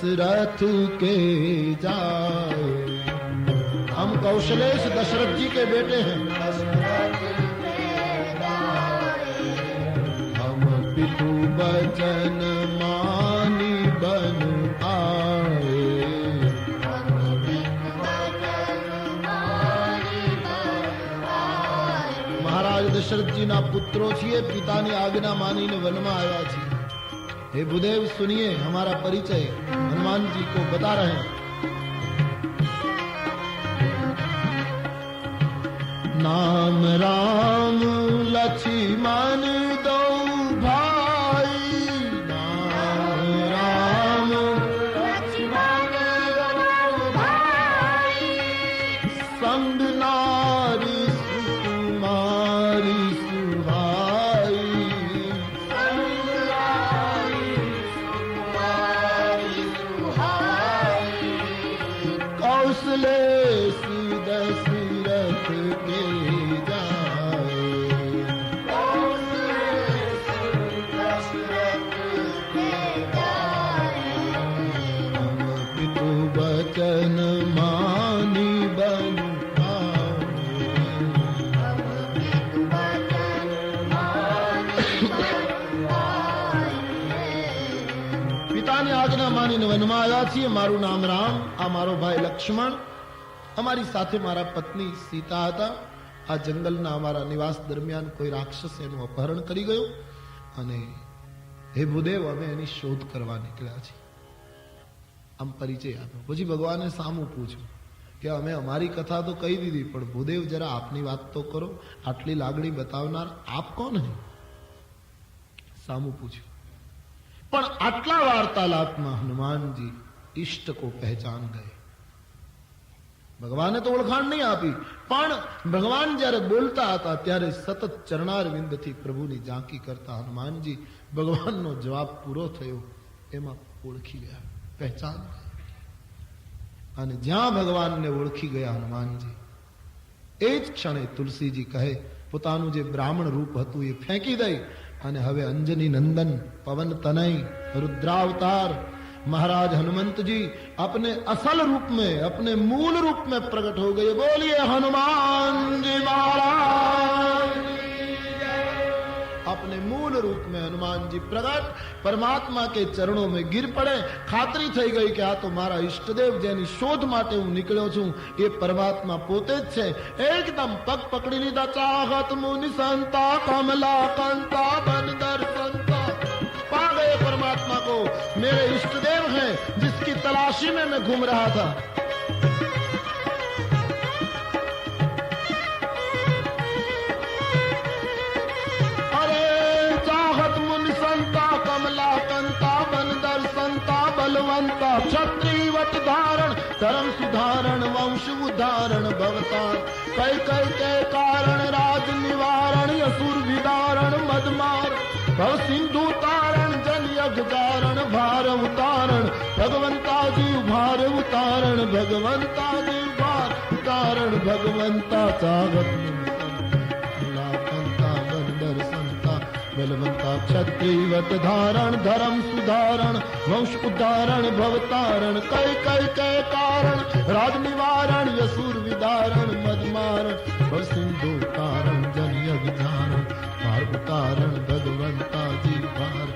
दशरथ के जाए। हम कौशलेश दशरथ जी के बेटे हैं। हम पितु वचन मानी बन आए। महाराज दशरथ जी ना पुत्रो छे, पिता ने आज्ञा मानी ने वन में आया छे। हे भूदेव सुनिए, हमारा परिचय हनुमान जी को बता रहे हैं। नाम राम लक्ष्मण दो भाई, नाम राम लक्ष्मण दो भाई, संग नारी सुकुमारी सुहाई, संग नारी सुकुमारी सुहाई, कौशलेश दशरथ के जाए। कौशलेश दशरथ के जाए। हम पितु वचन मानी बन आए। हम पितु वचन मानी बन आए। पिता ने आज्ञा मानी ने वन में आया छे। मारू नाम राम, आ मारो भाई लक्ष्मण, અમારી સાથે મારા પત્ની સીતા હતા। આ જંગલના અમારા નિવાસ દરમિયાન કોઈ રાક્ષસ એનું અપહરણ કરી ગયો અને હે ભૂદેવ અમે એની શોધ કરવા નીકળ્યા છીએ। આમ પરિચય આપ્યો। પછી ભગવાને સામું પૂછ્યું કે અમે અમારી કથા તો કહી દીધી, પણ ભૂદેવ જરા આપની વાત તો કરો, આટલી લાગણી બતાવનાર આપ કોણ હે? સામું પૂછ્યું। પણ આટલા વાર્તાલાપમાં હનુમાનજી इष्ट को पहचान गए। भगवाने तो ओळखाण नहीं आपी, पण भगवान जયારે बोलता હતા ત્યારે સતત ચરણારવિંદથી પ્રભુની ઝાંકી કરતા હનુમાનજી ભગવાનનો જવાબ પૂરો થયો એમાં ઓળખી ગયા, પહેચાન ગઈ। અને જ્યાં ભગવાનને ઓળખી ગયા હનુમાનજી, એ જ ક્ષણે તુલસીજી કહે પોતાનું જે બ્રાહ્મણ રૂપ હતું એ ફેંકી દઈ અને હવે અંજની नंदन पवन तनय रुद्रावतार महाराज हनुमंत जी अपने असल रूप में, अपने मूल रूप में प्रकट हो गए। बोलिए हनुमान जी महाराज। अपने मूल रूप में हनुमान जी प्रकट परमात्मा के चरणों में गिर पड़े। खातरी थई गई कि आ तो मारा इष्टदेव जेनी शोध माटे हूँ निकळ्यो छूं ये परमात्मा पोते ज छे। एकदम पग पकड़ी लीधा। चाहत मुनि संता कमला कंता बन दर्शनता, पा गए परमात्मा को। मेरे इष्टदेव हैं जिसकी तलाशी में मैं घूम रहा था। अरे चाहत मुनि संता कमला कंता बन दर्शनता, बलवंता क्षत्रिवट धारण धर्म सुधारण वंश उदाहरण भवतार, कई कई के कारण राज निवारण असुर विदारण मदमार, भव सिंधु तारण जन यज्ञ धारण भार उतारण, भगवंता जी भार उतारण भगवंता जी भार उतारण भगवंता। चाहत कंता बंदर संता बलवंता क्षत्रिवट धारण धर्म सुधारण वंश उदाहरण भवतारण, कई कई के कारण राज निवारण यसुर विदारण मदमारण, भव सिंधु तारण जन यज्ञ धारण भार उतारण भगवंता जी भार।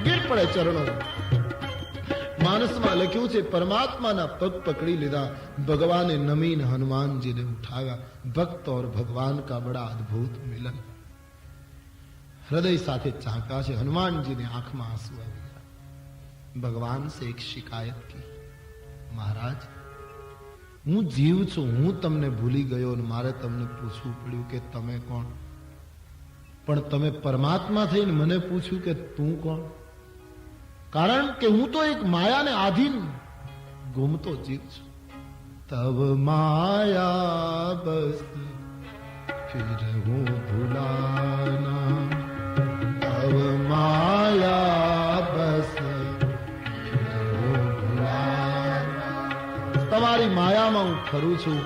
गिर पड़े चरणों। मानस में लख्યું છે परमात्मा पग पकड़ी लीधा। भगवान ने नमीन हनुमान जी ने उठाया। भक्त और भगवान का बड़ा अद्भुत मिलन। हृदय साथे चाहका છે। हनुमान जी ने आंख में आंसू आ गया। भगवान से एक शिकायत की, महाराज हूँ जीव छू, हूँ तमने भूली गयो ने मारे तमने पूछવું પડ્યું કે તમે કોણ, પણ તમે પરમાત્મા થઈને મને પૂછ્યું કે તું કોણ? कारण के हूं तो एक माया ने आधीन घूमतो जीव छू। तब माया बस फिर हूं भुलाना, तब माया बस फिर हूं भुलाना। तमारी माया में हूं फरू छू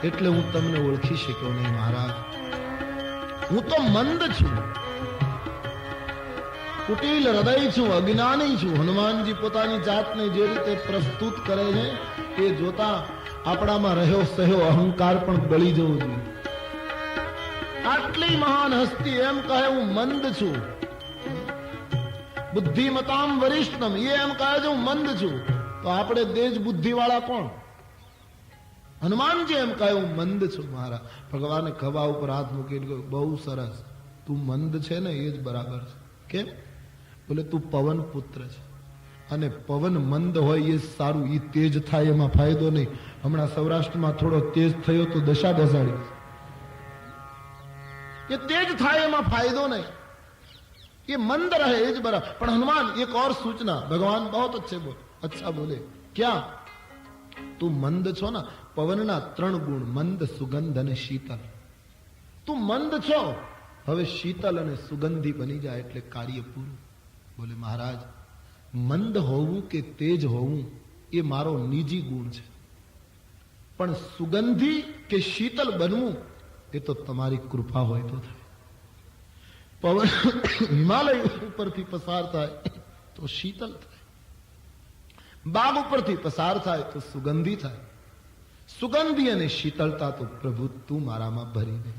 એટલે હું તમને ઓળખી શક્યો નહીં महाराज। हूं तो मंद छू। કુટિલ હૃદય છું, અજ્ઞાની છું. હનુમાનજી પોતાની જાતને જે રીતે પ્રસ્તુત કરે છે એ જોતા આપણામાં રહ્યો સહ્યો અહંકાર પણ બળી જવો જોઈએ. આટલી મહાન હસ્તી એમ કહે હું મંદ છું. બુદ્ધિમતામ વરિષ્ઠમ એ એમ કહે છે હું મંદ છું, તો આપણે દેજ બુદ્ધિ વાળા કોણ? હનુમાનજી એમ કહે હું મંદ છું. મારા ભગવાને ખભા ઉપર હાથ મૂકીને કહ્યું બહુ સરસ, તું મંદ છે ને એ જ બરાબર છે. કેમ? બોલે તું પવન પુત્ર છે, અને પવન મંદ હોય એ સારું, એ તેજ થાય એમાં ફાયદો નહીં. હમણાં સૌરાષ્ટ્રમાં થોડો તેજ થયો તો દશા બેસાડી. એ તેજ થાય એમાં ફાયદો નહીં, ये मंद रहे ये बरा. पर हनुमान एक और सूचना, भगवान बहुत अच्छे बोले, अच्छा बोले क्या? તું મંદ છો ને, પવનના 3 ગુણ મંદ, સુગંધ અને શીતલ. તું મંદ છો, હવે શીતલ અને સુગંધી બની જાય એટલે કાર્ય પૂરું. બોલે મહારાજ, મંદ હોવું કે તેજ હોવું એ મારો નિજી ગુણ છે, પણ સુગંધી કે શીતલ બનવું એ તો તમારી કૃપા હોય તો થાય. પવન હિમાલય ઉપરથી પસાર થાય તો શીતલ થાય, બાગ ઉપરથી પસાર થાય તો સુગંધી થાય. સુગંધી અને શીતળતા તો પ્રભુ તું મારામાં ભરી દે.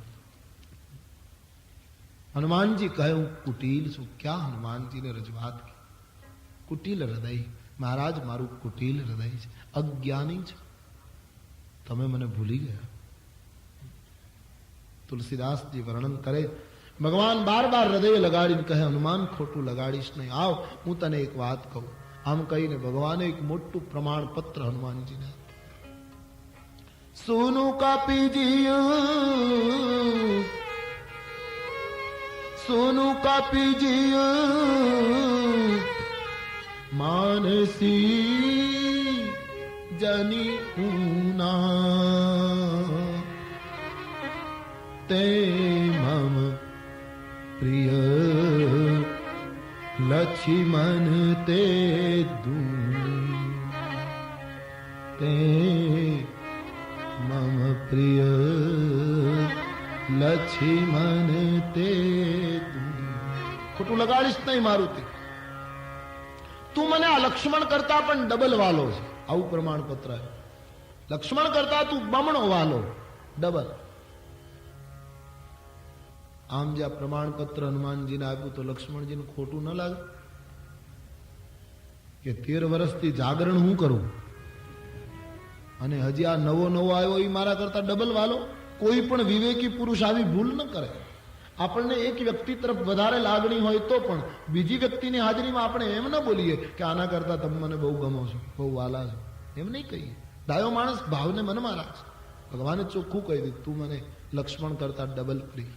હનુમાનજી કહે હું કુટિલ છું. ક્યાં હનુમાનજીને રજૂઆત की? કુટિલ હૃદય. મહારાજ મારું કુટિલ હૃદય છે, અજ્ઞાની છે, તમે મને ભૂલી ગયા. તુલસીદાસજી વર્ણન કરે, ભગવાન બાર બાર હૃદય લગાડીને કહે હનુમાન ખોટું લગાડીશ નહીં, આવ હું તને એક વાત કહું. આમ કહીને ભગવાને એક મોટું પ્રમાણપત્ર હનુમાનજીને આપ્યું. સોનું કાપી જીયું, સોનું કાપી જીયું, માનસી જની ઊના, તે મમ પ્રિય લક્ષ્મણ તે દૂર, તે મમ પ્રિય લક્ષ્મણ તે દૂર. ખોટું લગાડીશ નહીં મારુતિ, તું મને આ લક્ષ્મણ કરતા પણ ડબલ વાલો છે. આવું પ્રમાણપત્ર. લક્ષ્મણ કરતા તું બમણો વાલો, ડબલ. આમ જે આ પ્રમાણપત્ર હનુમાનજીને આપ્યું તો લક્ષ્મણજીને ખોટું ન લાગે કે 13 વર્ષથી જાગરણ હું કરું અને હજી આ નવો આવ્યો એ મારા કરતા ડબલ વાલો. કોઈ પણ વિવેકી પુરુષ આવી ભૂલ ન કરે. આપણને એક વ્યક્તિ તરફ વધારે લાગણી હોય તો પણ બીજી વ્યક્તિની હાજરીમાં આપણે એમ ન બોલીએ કે આના કરતા તમે મને બહુ ગમો છો, બહુ વાલા છો, એમ નહીં કહીએ. ડાયો માણસ ભાવને મનમાં રાખશે. ભગવાને ચોખ્ખું કહી દીધું તું મને લક્ષ્મણ કરતા ડબલ પ્રિય.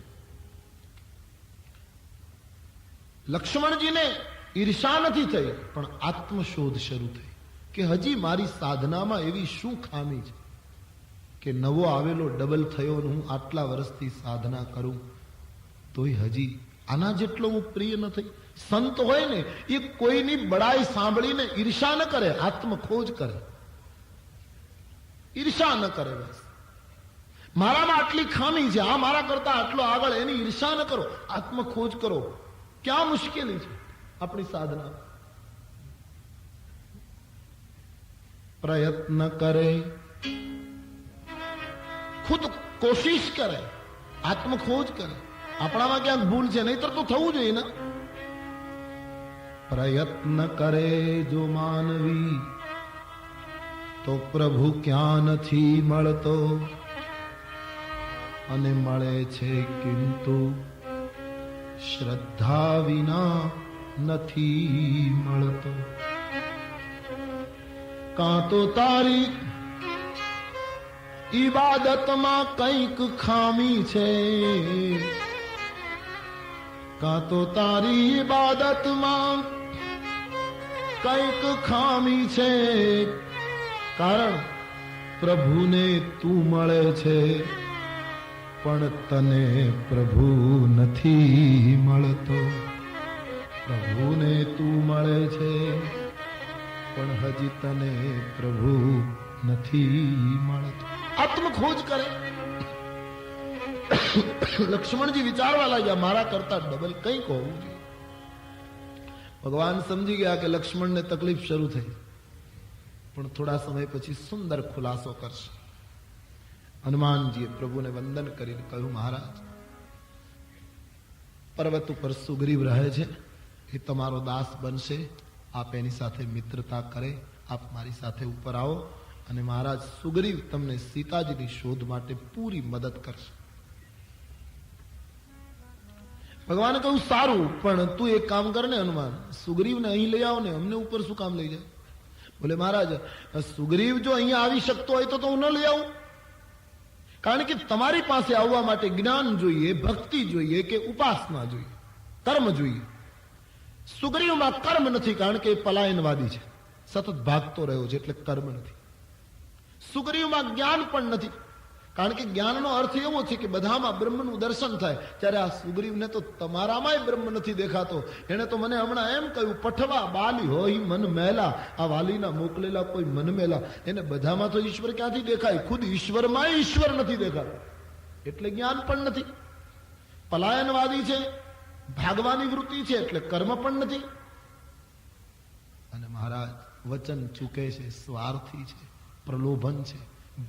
લક્ષ્મણજીને ઈર્ષા નથી થઈ, પણ આત્મશોધ શરૂ થઈ કે હજી મારી સાધનામાં એવી શું ખામી છે કે નવો આવેલો ડબલ થયો અને હું આટલા વર્ષથી સાધના કરું તોય હજી આના જેટલો હું પ્રિય ન થઈ. સંત હોય ને એ કોઈની બડાઈ સાંભળીને ઈર્ષા ન કરે, આત્મખોજ કરે, ઈર્ષા ન કરે. બસ મારામાં આટલી ખામી છે, આ મારા કરતા આટલો આગળ, એની ઈર્ષા ન કરો, આત્મખોજ કરો. ક્યાં મુશ્કેલી છે આપણી સાધના? પ્રયત્ન કરે, ખુદ કોશિશ કરે, આત્મખોજ કરે. આપણામાં ક્યાંક ભૂલ છે, નહીતર તો થવું જોઈએ ને. પ્રયત્ન કરે જો માનવી તો પ્રભુ ક્યાં નથી મળતો, અને મળે છે કિંતુ શ્રદ્ધા વિના નથી મળતો. કાં તો તારી ઈબાદતમાં કંઈક ખામી છે, કાં તો તારી ઈબાદતમાં કંઈક ખામી છે. કારણ પ્રભુને તું મળે છે પણ તને પ્રભુ નથી મળતો. પ્રભુને તું મળે છે પણ હજી તને પ્રભુ નથી મળતો. આત્મખોજ કરે. લક્ષ્મણજી વિચારવા લાગ્યા મારા કરતા ડબલ કંઈક હોવું જોઈએ. ભગવાન સમજી ગયા કે લક્ષ્મણને તકલીફ શરૂ થઈ, પણ થોડા સમય પછી સુંદર ખુલાસો કરશે. હનુમાનજીએ પ્રભુને વંદન કરીને કહ્યું, મહારાજ, પર્વત ઉપર સુગ્રીવ રહે છે, એ તમારો દાસ બનશે. આપ એની સાથે મિત્રતા કરે, આપ મારી સાથે ઉપર આવો, અને મહારાજ સુગ્રીવ તમને સીતાજીની શોધ માટે પૂરી મદદ કરશે. ભગવાને કહ્યું, સારું, પણ તું એક કામ કર ને હનુમાન, સુગ્રીવને અહીં લઈ આવો ને, અમને ઉપર શું કામ લઈ જાય? બોલે, મહારાજ, સુગ્રીવ જો અહીંયા આવી શકતો હોય તો હું ન લઈ આવું. કારણ કે તમારી પાસે આવવા માટે જ્ઞાન જોઈએ, ભક્તિ જોઈએ કે ઉપાસના જોઈએ, કર્મ જોઈએ. સુગ્રીવમાં કર્મ નથી, કારણ કે પલાયનવાદી છે, સતત ભાગતો રહ્યો છે, એટલે કર્મ નથી. સુગ્રીવમાં જ્ઞાન પણ નથી, કારણ કે જ્ઞાનનો અર્થ એવો છે કે બધામાં બ્રહ્મનું દર્શન થાય. ત્યારે આ સુગ્રીવને તો તમારામાંય બ્રહ્મ નથી દેખાતો. એને તો મને હમણાં એમ કહ્યું, પઠવા બાલી હોય મન મેલા, આ વાલીના મોકલેલા કોઈ મન મેલા. એને બધામાં તો ઈશ્વર ક્યાંથી દેખાય? ખુદ ઈશ્વરમાં ઈશ્વર નથી દેખાતો, એટલે જ્ઞાન પણ નથી. પલાયનવાદી છે, ભાગવાની વૃત્તિ છે, એટલે કર્મ પણ નથી. અને મહારાજ વચન ચૂકે છે, સ્વાર્થી છે, પ્રલોભન છે,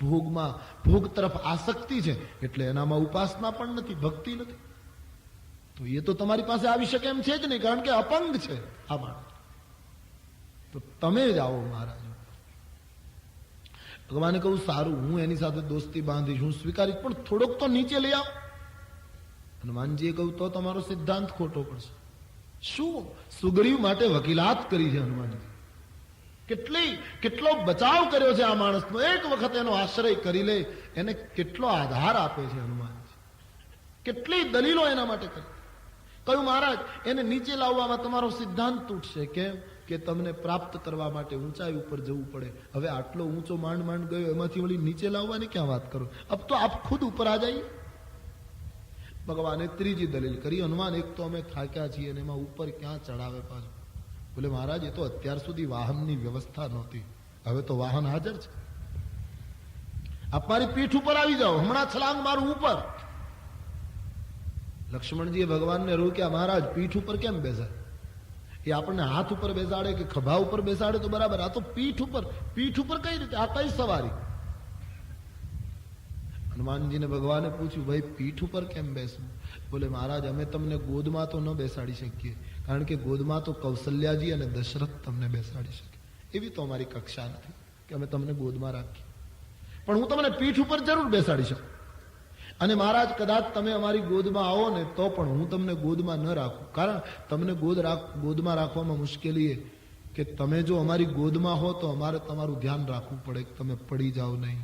ભોગમાં ભોગ તરફ આસક્તિ છે, એટલે એનામાં ઉપાસના પણ નથી, ભક્તિ નથી. તો એ તો તમારી પાસે આવી શકે એમ છે જ નહીં, કારણ કે અપંગ છે આ માણસ. તો તમે જ આવો મહારાજ. ભગવાને કહું, સારું, હું એની સાથે દોસ્તી બાંધીશ, હું સ્વીકારીશ, પણ થોડોક તો નીચે લઈ આવો. હનુમાનજીએ કહ્યું, તો તમારો સિદ્ધાંત ખોટો પડશે. શું? સુગ્રીવ માટે વકીલાત કરી છે હનુમાનજી. કેટલો બચાવ કર્યો છે આ માણસનો. એક વખત એનો આશ્રય કરી લે, એને કેટલો આધાર આપે છે હનુમાનજી. કેટલી દલીલો એના માટે કરી. કહ્યું, મહારાજ, એને નીચે લાવવામાં તમારો સિદ્ધાંત તૂટશે. કેમ? કે તમને પ્રાપ્ત કરવા માટે ઊંચાઈ ઉપર જવું પડે. હવે આટલો ઊંચો માંડ ગયો, એમાંથી વળી નીચે લાવવાની ક્યાં વાત કરો? અબ તો આપ ખુદ ઉપર આ જાઈએ. ભગવાને ત્રીજી દલીલ કરી, હનુમાન, એક તો અમે થાક્યા છીએ, અને એમાં ઉપર ક્યાં ચડાવે પાછું? બોલે, મહારાજ, એ તો અત્યાર સુધી વાહનની વ્યવસ્થા નહોતી, હવે તો વાહન હાજર છે. આપ મારી પીઠ ઉપર આવી જાઓ, હમણાં છલાંગ મારું ઉપર. લક્ષ્મણજીએ ભગવાનને રોક્યા, મહારાજ, પીઠ ઉપર કેમ બેસાય? એ આપણને હાથ ઉપર બેસાડે કે ખભા ઉપર બેસાડે તો બરાબર, આ તો પીઠ ઉપર. પીઠ ઉપર કઈ રીતે? આ કઈ સવારી? હનુમાનજીને ભગવાને પૂછ્યું, ભાઈ, પીઠ ઉપર કેમ બેસવું? બોલે, મહારાજ, અમે તમને ગોદમાં તો ન બેસાડી શકીએ, કારણ કે ગોદમાં તો કૌશલ્યાજી અને દશરથ તમને બેસાડી શકે. એવી તો અમારી કક્ષા નથી કે અમે તમને ગોદમાં રાખીએ, પણ હું તમને પીઠ ઉપર જરૂર બેસાડી શકું. અને મહારાજ, કદાચ તમે અમારી ગોદમાં આવો ને તો પણ હું તમને ગોદમાં ન રાખું, કારણ તમને ગોદમાં રાખવામાં મુશ્કેલી એ કે તમે જો અમારી ગોદમાં હો તો અમારે તમારું ધ્યાન રાખવું પડે કે તમે પડી જાઓ નહીં,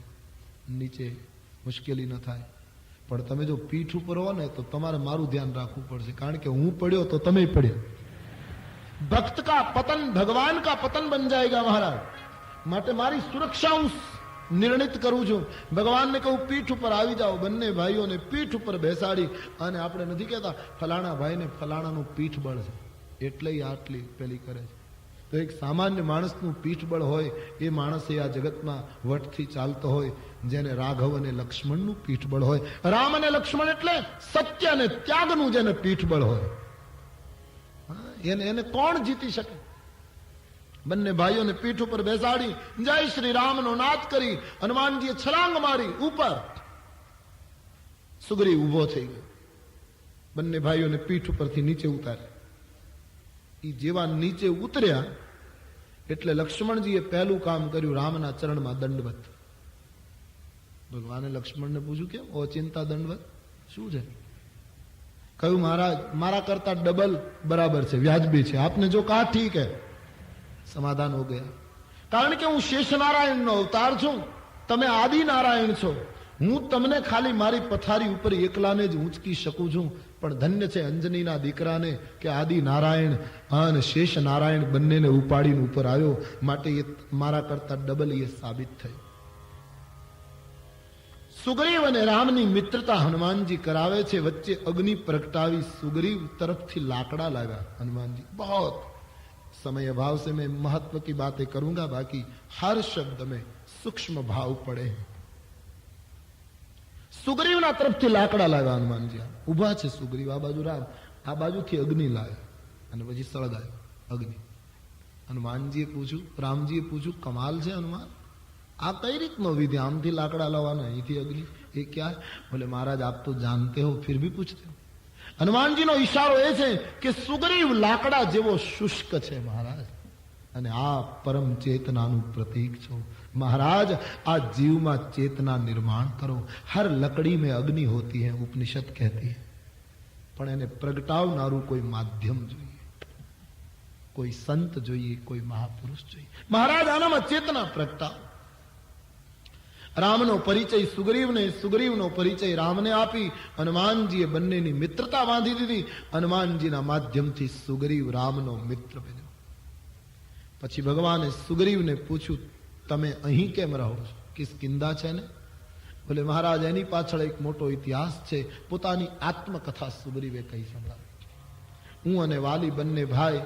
નીચે મુશ્કેલી ન થાય. પણ તમે જો પીઠ ઉપર હો ને તો તમારે મારું ધ્યાન રાખવું પડશે, કારણ કે હું પડ્યો તો તમે પડ્યા. ભક્ત કા પતન ભગવાન કા પતન બન જાયગા મહારાજ. માટે મારી સુરક્ષા હું નિર્ણિત કરું છું. ભગવાનને કહું, પીઠ ઉપર આવી જાઓ. બંને ભાઈઓને પીઠ ઉપર બેસાડી, અને આપણે નથી કહેતા ફલાણા ભાઈને ફલાણાનું પીઠ બળ છે એટલે આટલી પેલી કરે છે. તો એક સામાન્ય માણસનું પીઠબળ હોય, એ માણસ એ આ જગતમાં વટથી ચાલતો હોય, જેને રાઘવ અને લક્ષ્મણનું પીઠબળ હોય. રામ અને લક્ષ્મણ એટલે સત્ય અને ત્યાગનું જેને પીઠબળ હોય, એને કોણ જીતી શકે? બંને ભાઈઓને પીઠ ઉપર બેસાડી જય શ્રી રામનો નાદ કરી હનુમાનજીએ છલાંગ મારી ઉપર. સુગ્રીવ ઉભો થઈ ગયો. બંને ભાઈઓને પીઠ ઉપરથી નીચે ઉતાર્યા. એ જેવા નીચે ઉતર્યા એટલે લક્ષ્મણજીએ પહેલું કામ કર્યું, રામના ચરણમાં દંડવત. ભગવાને લક્ષ્મણને પૂછ્યું, કેમ ઓચિંતા દંડવત? શું છે? કહ્યું, મહારાજ, મારા કરતા ડબલ બરાબર છે, વ્યાજબી છે, આપને જો કહા ઠીક હે. સમાધાન હો ગયા. કારણ કે હું શેષનારાયણનો અવતાર છું, તમે આદિનારાયણ છો. હું તમને ખાલી મારી પથારી ઉપર એકલાને જ ઊંચકી શકું છું, પણ ધન્ય છે અંજનીના દીકરાને કે આદિ નારાયણ અને શેષ નારાયણ બંનેને ઉપાડીને ઉપર આવ્યો. માટે એ મારા કરતા ડબલ એ સાબિત થયું. સુગ્રીવ અને રામની મિત્રતા હનુમાનજી કરાવે છે. વચ્ચે અગ્નિ પ્રગટાવી સુગ્રીવ તરફથી લાકડા લાવ્યા હनुमानजी. बहुत समय अभाव से मैं महत्व की बातें करूंगा, बाकी हर शब्द में सूक्ष्म भाव पड़े हैं. સુગ્રીવના તરફથી લાકડા લાવ્યા હનુમાનજી. ઉભા છે સુગ્રીવ, આ બાજુ રામ, આ બાજુથી અગ્નિ લાવ્યા અને પછી સળગાવ્યો. અગ્નિ. હનુમાનજીએ પૂછ્યું, રામજીએ પૂછ્યું, કમાલ છે હનુમાન, આ કઈ રીતનો વિધિ? આમથી લાકડા લાવવાના, અહીંથી અગ્નિ, એ ક્યાં? બોલે મહારાજ આપ તો જાનતે હો ફિર ભી પૂછતે હો. હનુમાનજીનો ઈશારો એ છે કે સુગ્રીવ લાકડા જેવો શુષ્ક છે મહારાજ, અને આ પરમ ચેતનાનું પ્રતીક છો महाराज. આ જીવમાં ચેतना निर्माण करो. हर लकड़ी में अग्नि होती है, उपनिषद कहती है, પણ એને પ્રગટાવનારું કોઈ માધ્યમ જોઈએ, કોઈ સંત જોઈએ, કોઈ મહાપુરુષ જોઈએ. મહારાજ આનામાં ચેતના પ્રગટાવો. રામનો પરિચય સુગ્રીવને, સુગ્રીવનો પરિચય રામને આપી હનુમાનજીએ બંનેની મિત્રતા બાંધી દીધી. હનુમાનજીના માધ્યમથી સુગ્રીવ રામનો મિત્ર બન્યો. પછી ભગવાને સુગ્રીવને પૂછ્યું, તમે અહીં કેમ રહો છો? કિષ્કિંધા છે ને? બોલે મહારાજ એની પાછળ એક મોટો ઇતિહાસ છે. પોતાની આત્મકથા સુગ્રીવે કહી સંભળાવી. હું અને વાલી બંને ભાઈ,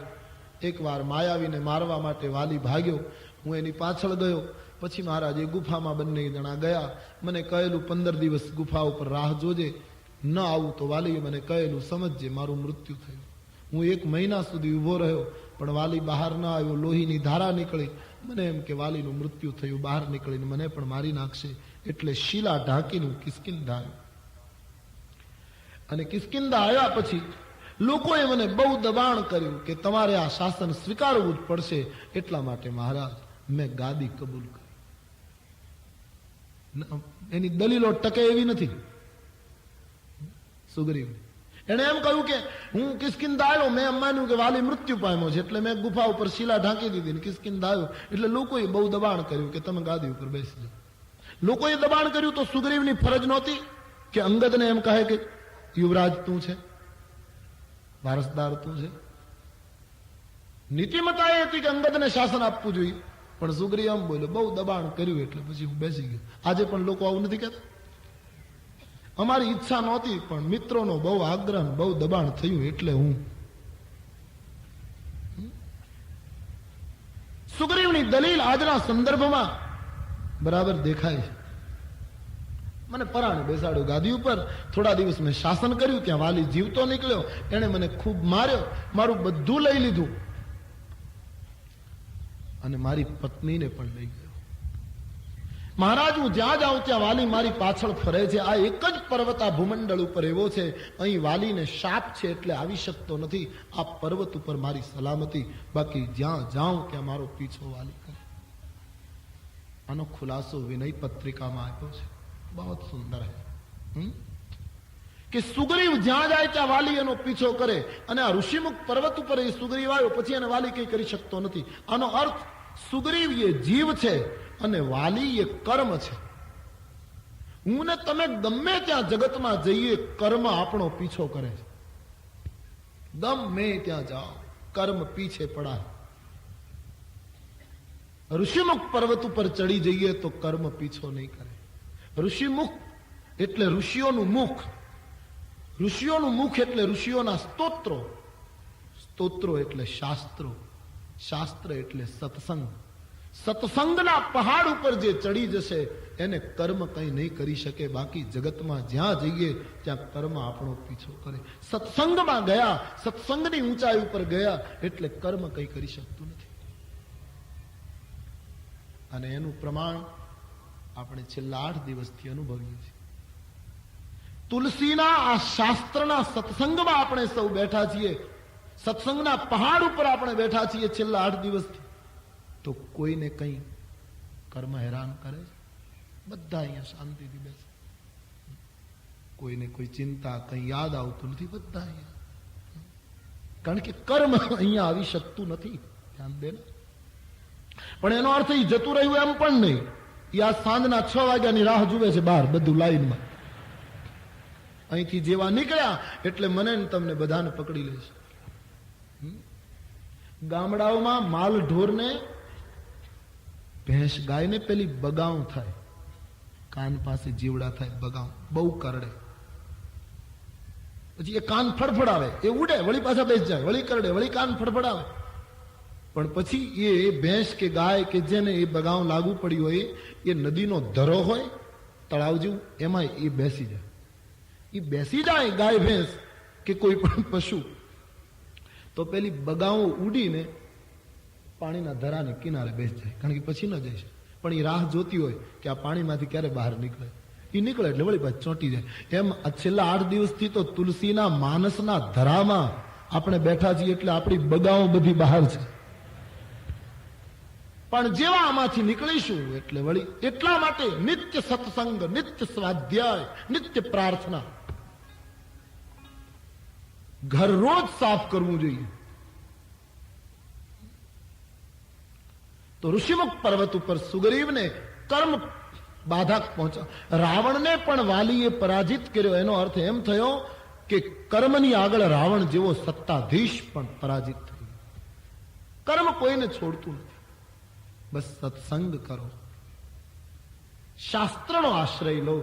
એકવાર માયાવીને મારવા માટે વાલી ભાગ્યો, હું એની પાછળ ગયો. પછી મહારાજ એ ગુફામાં બંને જણા ગયા. મને કહેલું 15 દિવસ ગુફા ઉપર રાહ જોજે, ન આવું તો વાલીએ મને કહેલું સમજજે મારું મૃત્યુ થયું. હું 1 મહિના સુધી ઊભો રહ્યો, પણ વાલી બહાર ન આવ્યો. લોહીની ધારા નીકળી. મને એમ કે વાલીનું મૃત્યુ થયું, બહાર નીકળીને મને પણ મારી નાખશે, એટલે શીલા ઢાંકીને કિષ્કિંધા આવ્યો. અને કિષ્કિંધા આવ્યા પછી લોકોએ મને બહુ દબાણ કર્યું કે તમારે આ શાસન સ્વીકારવું જ પડશે. એટલા માટે મહારાજ મેં ગાદી કબૂલ કરી. એની દલીલો ટકે એવી નથી. સુગ્રીવ એને એમ કહ્યું કે હું કિષ્કિંધા આવ્યો, મેં માન્યું કે વાલી મૃત્યુ પામ્યો છે, એટલે મેં ગુફા ઉપર શીલા ઢાંકી દીધી. કિષ્કિંધા આવ્યો એટલે લોકોએ બહુ દબાણ કર્યું કે તમે ગાદી ઉપર બેસી જાઓ. લોકોએ દબાણ કર્યું તો સુગ્રીવની ફરજ નહોતી કે અંગદને એમ કહે કે યુવરાજ તું છે, વારસદાર તું છે. નીતિમત્તા એ હતી કે અંગદને શાસન આપવું જોઈએ, પણ સુગ્રીવ એમ બોલ્યો, બહુ દબાણ કર્યું એટલે પછી હું બેસી ગયો. આજે પણ લોકો આવું નથી કહેતા. અમારી ઈચ્છા નહોતી, પણ મિત્રોનો બહુ આગ્રહ, બહુ દબાણ થયું એટલે હું. સુગ્રીવની દલીલ આજના સંદર્ભમાં બરાબર દેખાય છે. મને પરાણે બેસાડ્યો ગાદી ઉપર. થોડા દિવસ મેં શાસન કર્યું. ત્યાં વાલી જીવતો નીકળ્યો. એને મને ખૂબ માર્યો, મારું બધું લઈ લીધું, અને મારી પત્નીને પણ લઈ ગયો. મહારાજ હું જ્યાં જાઉં ત્યાં વાલી મારી પાછળ ફરે છે. આ એક જ પર્વત આ ભૂમંડળ ઉપર એવો છે, અહીં વાલીને શાપ છે એટલે આવી શકતો નથી. આ પર્વત ઉપર મારી સલામતી, બાકી જ્યાં જાઉં ત્યાં મારો પીછો વાલી કરે. આનો ખુલાસો વિનય પત્રિકામાં આપ્યો છે, બહુ સુંદર હે. કે સુગ્રીવ જ્યાં જાય ત્યાં વાલી એનો પીછો કરે, અને આ ઋષિમુખ પર્વત ઉપર એ સુગ્રીવ આવ્યો પછી એને વાલી કંઈ કરી શકતો નથી. આનો અર્થ સુગ્રીવ એ જીવ છે અને વાલી એ કર્મ છે. હું ને તમે ગમે ત્યાં જગતમાં જઈએ, કર્મ આપણો પીછો કરે છે. ગમે ત્યાં જાઓ, કર્મ પીછે પડા. ઋષિમુખ પર્વત ઉપર ચડી જઈએ તો કર્મ પીછો નહીં કરે. ઋષિમુખ એટલે ઋષિઓનું મુખ. ઋષિઓનું મુખ એટલે ઋષિઓના સ્તોત્રો. સ્તોત્રો એટલે શાસ્ત્રો. શાસ્ત્ર એટલે સત્સંગ. સત્સંગના પહાડ ઉપર જે ચડી જશે એને કર્મ કંઈ નહીં કરી શકે. બાકી જગતમાં જ્યાં જઈએ ત્યાં કર્મ આપણો પીછો કરે. સત્સંગમાં ગયા, સત્સંગની ઊંચાઈ ઉપર ગયા એટલે કર્મ કંઈ કરી શકતું નથી. અને એનું પ્રમાણ આપણે છેલ્લા 8 દિવસથી અનુભવીએ છીએ. તુલસીના આ શાસ્ત્રના સત્સંગમાં આપણે સૌ બેઠા છીએ. સત્સંગના પહાડ ઉપર આપણે બેઠા છીએ છેલ્લા 8 દિવસથી. તો કોઈને કંઈ કર્મ હેરાન કરે છે? બધા અહીંયા શાંતિથી બેસે. કોઈને કોઈ ચિંતા, કંઈ યાદ આવતું નથી. બધા અહીંયા, કારણ કે કર્મ અહીંયા આવી શકતું નથી. ધ્યાન દે. પણ એનો અર્થ એ જતું રહ્યું એમ પણ નહીં. એ આ સાંજના 6 વાગ્યાની રાહ જુએ છે બહાર, બધું લાઈનમાં. અહીંથી જેવા નીકળ્યા એટલે મને તમને બધાને પકડી લેશે. ગામડાઓમાં માલ ઢોરને, ભેંસ ગાયને પેલી બગાઉ થાય, કાન પાસે જીવડા થાય, બગાઉ બહુ કરડે. પછી એ કાન ફડફડાવે, એ ઉડે, વળી પાછા બેસી જાય, વળી કરડે, વળી કાન ફડફડાવે. પણ પછી એ ભેંસ કે ગાય કે જેને એ બગાઉ લાગુ પડી હોય, એ નદીનો ધરો હોય તળાવ જેવું, એમાં એ બેસી જાય. એ બેસી જાય ગાય ભેંસ કે કોઈ પણ પશુ. તો પેલી બગાઓ ઉડીને પાણીના ધરાને કિનારે બેસી જાય, કારણ કે પછી ન જઈ શકે. પણ એ રાહ જોતી હોય કે આ પાણીમાંથી ક્યારે બહાર નીકળે. એ નીકળે એટલે વળી પાછી ચોંટી જાય. એમ છેલ્લા 8 દિવસથી તો તુલસીના માનસના ધરામાં આપણે બેઠા છીએ, એટલે આપણી બગાઓ બધી બહાર છે. પણ જેવા આમાંથી નીકળીશું એટલે વળી, એટલા માટે નિત્ય સત્સંગ, નિત્ય સ્વાધ્યાય, નિત્ય પ્રાર્થના, ઘર રોજ સાફ કરવું જોઈએ. તો ઋષિમુખ પર્વત ઉપર સુગ્રીવને કર્મ બાધા પહોંચા. રાવણને પણ વાલીએ પરાજિત કર્યો. એનો અર્થ એમ થયો કે કર્મની આગળ રાવણ જેવો સત્તાધીશ પણ પરાજિત થયો. કર્મ કોઈને છોડતું નથી. બસ સત્સંગ કરો, શાસ્ત્રનો આશ્રય લો,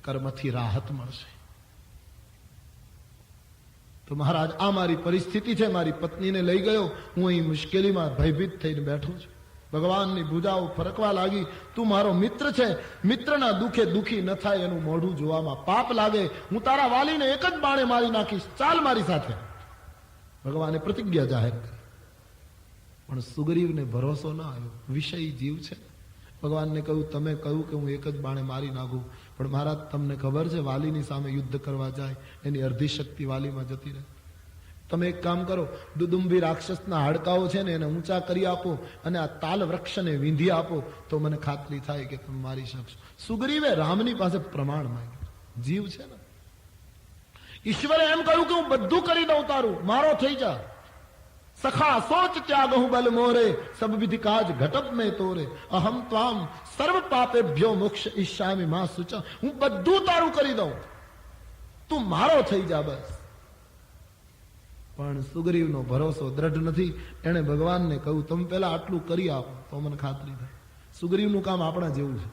કર્મથી રાહત મળશે. તો મહારાજ, આ મારી પરિસ્થિતિ છે. મારી પત્નીને લઈ ગયો, હું અહીં મુશ્કેલીમાં ભયભીત થઈને બેઠો છું. ભગવાનની ભુજાઓ ફરકવા લાગી. તું મારો મિત્ર છે, મિત્રના દુઃખે દુઃખી ન થાય એનું મોઢું જોવામાં પાપ લાગે. હું તારા વાલીને એક જ બાણે મારી નાખીશ, ચાલ મારી સાથે. ભગવાને પ્રતિજ્ઞા જાહેર કરી. પણ સુગ્રીવને ભરોસો ન આવ્યો. વિષય જીવ છે. ભગવાનને કહ્યું, તમે કહ્યું કે હું એક જ બાણે મારી નાખું, પણ મહારાજ તમને ખબર છે વાલીની સામે યુદ્ધ કરવા જાય એની અડધી શક્તિ વાલીમાં જતી રહે. તમે એક કામ કરો, દુદુંબી રાક્ષસના હાડકાઓ છે ને એને ઊંચા કરી આપો અને આ તાલ વૃક્ષને વીંધી આપો, તો મને ખાતરી થાય કે તમે મારી શકશો. સુગ્રીવે રામની પાસે પ્રમાણ માંગ્યું. જીવ છે ને, ઈશ્વરે એમ કહ્યું કે હું બધું કરી દઉં, તારું મારો થઈ જા. સખા સોચ ત્યાગહુ બલ મોરે, સબ વિધિ કાજ ઘટપ મેં તોરે. અહમ ત્વામ સર્વ પાપેભ્યો મોક્ષ ઈચ્છામિ મા સુચા. હું બધું તારું કરી દઉં, તું મારો થઈ જા બસ. પણ સુગ્રીવનો ભરોસો દ્રઢ નથી. એણે ભગવાનને કહ્યું, તમે પેલા આટલું કરી આપો તો મને ખાતરી થાય. સુગ્રીવનું કામ આપણા જેવું છે.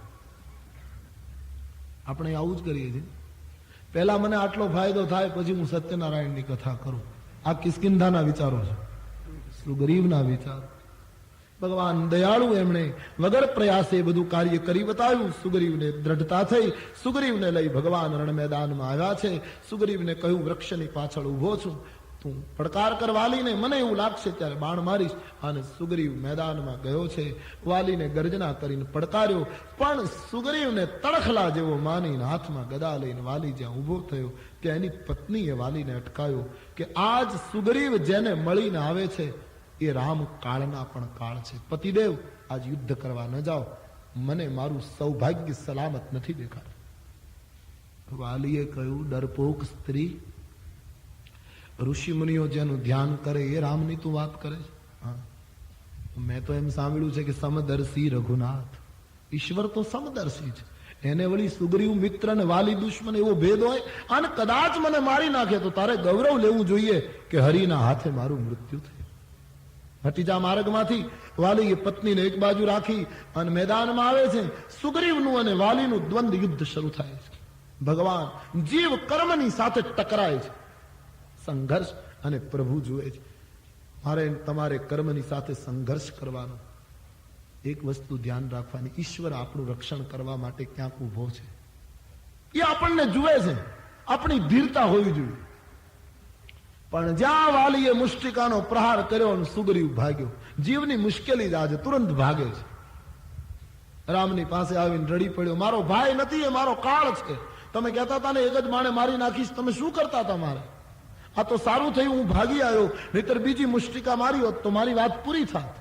આપણે આવું જ કરીએ છીએ. પેલા મને આટલો ફાયદો થાય, પછી હું સત્યનારાયણની કથા કરું. આ કિષ્કિંધાના વિચારો છે, સુગ્રીવના વિચાર. ભગવાન દયાળુ, એમણે વગર પ્રયાસે બધું કાર્ય કરી બતાવ્યું. સુગ્રીવને દ્રઢતા થઈ. સુગ્રીવને લઈ ભગવાન રણ મેદાનમાં આવ્યા છે. સુગ્રીવને કહ્યું, વૃક્ષની પાછળ ઉભો છું, તું પડકાર કર વાલીને, મને એવું લાગશે ત્યારે બાણ મારીશ. અને સુગ્રીવ મેદાનમાં ગયો છે. વાલીને ગર્જના કરીને પડકાર્યો, પણ સુગ્રીવને તણખલા જેવો માનીને હાથમાં ગદા લઈને વાલી જ્યાં ઉભો થયો ત્યાં એની પત્નીએ વાલીને અટકાયો કે આજ સુગ્રીવ જેને મળીને આવે છે એ રામ કાળના પણ કાળ છે. પતિદેવ, આજ યુદ્ધ કરવા ન જાઓ, મને મારું સૌભાગ્ય સલામત નથી દેખાતું. વાલીએ કહ્યું, ડરપોક સ્ત્રી, ઋષિ મુનિઓ જેનું ધ્યાન કરે એ રામની તું વાત કરે છે? હા, મેં તો એમ સાંભળ્યું છે કે સમદર્શી રઘુનાથ. ઈશ્વર તો સમદર્શી છે. એને વળી સુગ્રીવ મિત્ર ને વાલી દુશ્મન એવો ભેદ હોય? અને કદાચ મને મારી નાખે તો તારે ગૌરવ લેવું જોઈએ કે હરિના હાથે મારું મૃત્યુ થયું. ભતીજા માર્ગમાંથી વાલીએ પત્નીને એક બાજુ રાખી અને મેદાનમાં આવે છે. સુગ્રીવનું અને વાલીનું દ્વંદ યુદ્ધ શરૂ થાય છે. ભગવાન જીવ કર્મની સાથે ટકરાય છે. સંઘર્ષ અને પ્રભુ જુએ છે. મારે તમારે કર્મની સાથે સંઘર્ષ કરવાનો. એક વસ્તુ ધ્યાન રાખવાની, ઈશ્વર આપણું રક્ષણ કરવા માટે ક્યાંક ઉભો છે. એ આપણને જુએ છે. આપણી ધીરતા હોવી જોઈએ. પણ જ્યાં વાલીએ મુષ્ટિકાનો પ્રહાર કર્યો અને સુગ્રીવ ભાગ્યો, જીવની મુશ્કેલી જ આજે તુરંત ભાગે છે. રામની પાસે આવીને રડી પડ્યો, મારો ભાઈ નથી, એ મારો કાળ છે. તમે કહેતા હતા ને એક જ માણે મારી નાખીશ, તમે શું કરતા હતા? મારે આ તો સારું થયું હું ભાગી આવ્યો, નહીતર બીજી મુષ્ટિકા મારી હોત તો મારી વાત પૂરી થાત.